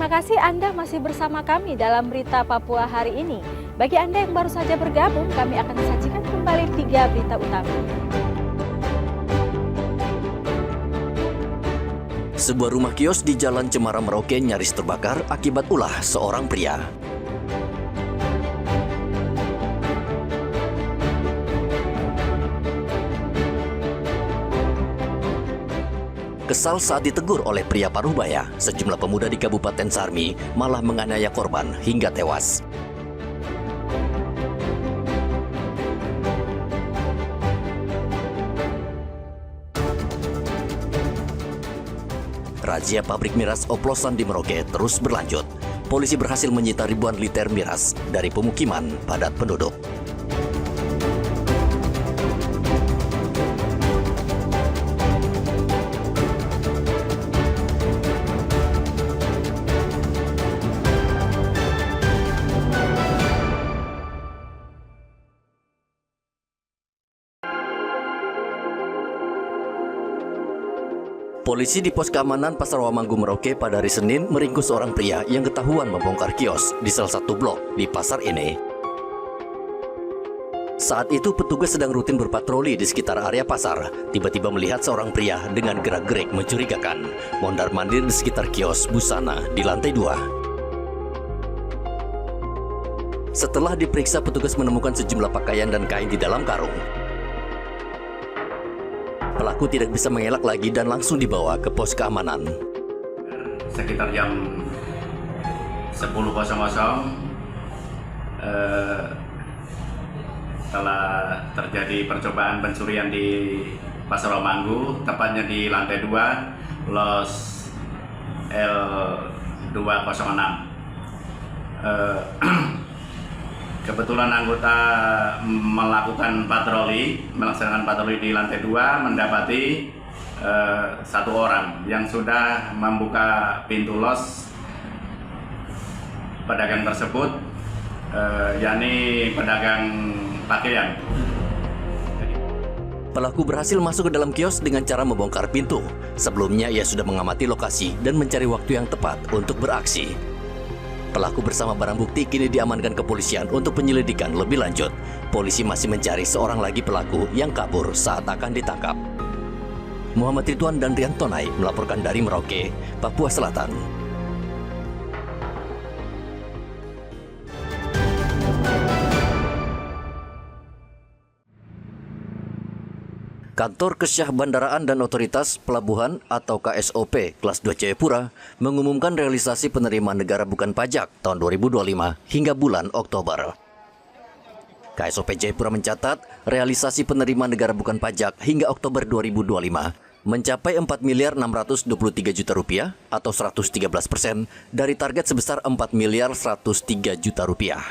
Terima kasih Anda masih bersama kami dalam Berita Papua hari ini. Bagi Anda yang baru saja bergabung, kami akan sajikan kembali 3 berita utama. Sebuah rumah kios di Jalan Cemara Merauke nyaris terbakar akibat ulah seorang pria. Kesal saat ditegur oleh pria Parubaya, sejumlah pemuda di Kabupaten Sarmi malah menganiaya korban hingga tewas. Razia pabrik miras oplosan di Merauke terus berlanjut. Polisi berhasil menyita ribuan liter miras dari pemukiman padat penduduk. Polisi di pos keamanan Pasar Wamanggu Merauke pada hari Senin meringkus seorang pria yang ketahuan membongkar kios di salah satu blok di pasar ini. Saat itu petugas sedang rutin berpatroli di sekitar area pasar, tiba-tiba melihat seorang pria dengan gerak-gerik mencurigakan mondar-mandir di sekitar kios busana di lantai 2. Setelah diperiksa, petugas menemukan sejumlah pakaian dan kain di dalam karung. Pelaku tidak bisa mengelak lagi dan langsung dibawa ke pos keamanan. Sekitar jam 10.00 telah terjadi percobaan pencurian di Pasar Wamanggu, tepatnya di lantai 2, Los L206. Kebetulan anggota melaksanakan patroli di lantai 2, mendapati satu orang yang sudah membuka pintu los pedagang tersebut, yakni pedagang pakaian. Pelaku berhasil masuk ke dalam kios dengan cara membongkar pintu. Sebelumnya ia sudah mengamati lokasi dan mencari waktu yang tepat untuk beraksi. Pelaku bersama barang bukti kini diamankan kepolisian untuk penyelidikan lebih lanjut. Polisi masih mencari seorang lagi pelaku yang kabur saat akan ditangkap. Muhammad Ridwan dan Rian Tonai melaporkan dari Merauke, Papua Selatan. Kantor Kesyah Bandaraan dan Otoritas Pelabuhan atau KSOP kelas 2 Jayapura mengumumkan realisasi penerimaan negara bukan pajak tahun 2025 hingga bulan Oktober. KSOP Jayapura mencatat realisasi penerimaan negara bukan pajak hingga Oktober 2025 mencapai 4.623 juta rupiah atau 113% dari target sebesar 4.103 juta rupiah.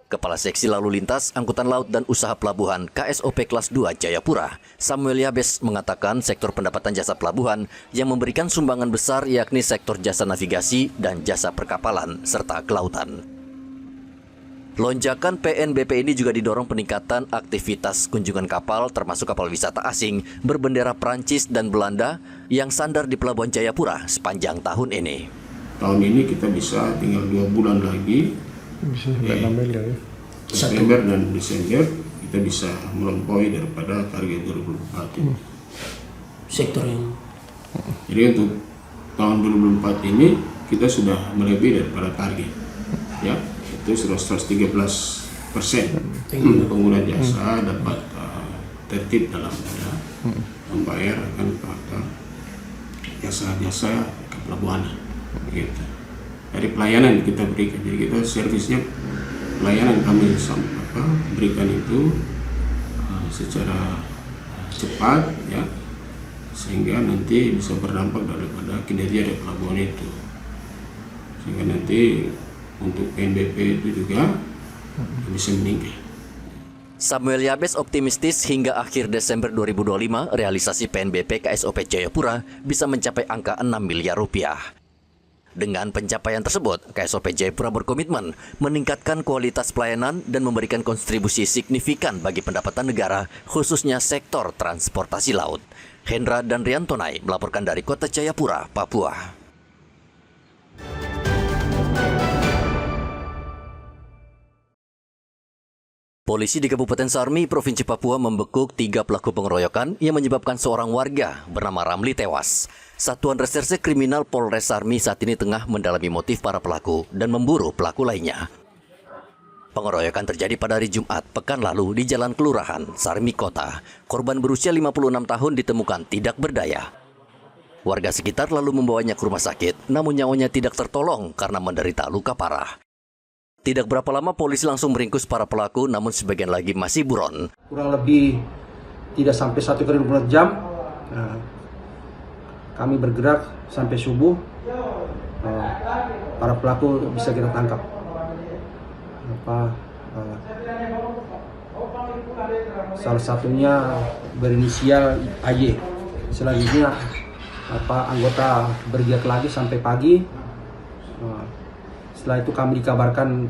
Kepala Seksi Lalu Lintas, Angkutan Laut dan Usaha Pelabuhan KSOP Kelas 2 Jayapura, Samuel Yabes mengatakan sektor pendapatan jasa pelabuhan yang memberikan sumbangan besar yakni sektor jasa navigasi dan jasa perkapalan serta kelautan. Lonjakan PNBP ini juga didorong peningkatan aktivitas kunjungan kapal termasuk kapal wisata asing berbendera Prancis dan Belanda yang sandar di Pelabuhan Jayapura sepanjang tahun ini. Tahun ini kita bisa tinggal 2 bulan lagi. September dan Desember kita bisa melampaui daripada target 2024 ini. Sektor yang Jadi untuk tahun 2024 ini kita sudah melebihi daripada target, ya itu sudah 113% pengguna jasa dapat tertib dalam membayar akan jasa-jasa kepelabuhanan, begitu. Dari pelayanan kita berikan, jadi kita servisnya pelayanan kami berikan itu secara cepat, ya, sehingga nanti bisa berdampak daripada kinerja dari pelabuhan itu, sehingga nanti untuk PNBP itu juga bisa meningkat. Samuel Yabes optimistis hingga akhir Desember 2025 realisasi PNBP KSOP Jayapura bisa mencapai angka 6 miliar rupiah. Dengan pencapaian tersebut, KSOP Jayapura berkomitmen meningkatkan kualitas pelayanan dan memberikan kontribusi signifikan bagi pendapatan negara, khususnya sektor transportasi laut. Hendra dan Rian Tonai melaporkan dari Kota Jayapura, Papua. Polisi di Kabupaten Sarmi, Provinsi Papua membekuk 3 pelaku pengeroyokan yang menyebabkan seorang warga bernama Ramli tewas. Satuan Reserse Kriminal Polres Sarmi saat ini tengah mendalami motif para pelaku dan memburu pelaku lainnya. Pengeroyokan terjadi pada hari Jumat pekan lalu di Jalan Kelurahan, Sarmi Kota. Korban berusia 56 tahun ditemukan tidak berdaya. Warga sekitar lalu membawanya ke rumah sakit, namun nyawanya tidak tertolong karena menderita luka parah. Tidak berapa lama polisi langsung meringkus para pelaku, namun sebagian lagi masih buron. Kurang lebih tidak sampai 1x24 jam, kami bergerak sampai subuh, para pelaku bisa kita tangkap. Salah satunya berinisial AY. Selanjutnya anggota bergiat lagi sampai pagi. Setelah itu kami dikabarkan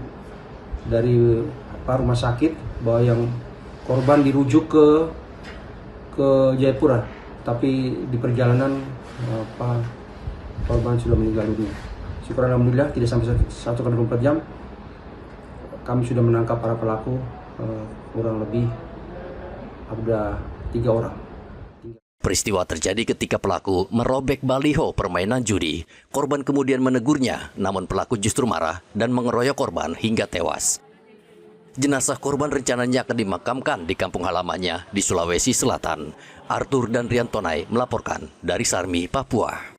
dari rumah sakit bahwa yang korban dirujuk ke Jayapura, tapi di perjalanan korban sudah meninggal dunia. Syukur alhamdulillah tidak sampai 1x24 jam kami sudah menangkap para pelaku, kurang lebih ada 3 orang. Peristiwa terjadi ketika pelaku merobek baliho permainan judi. Korban kemudian menegurnya, namun pelaku justru marah dan mengeroyok korban hingga tewas. Jenazah korban rencananya akan dimakamkan di kampung halamannya di Sulawesi Selatan. Arthur dan Riantonai melaporkan dari Sarmi, Papua.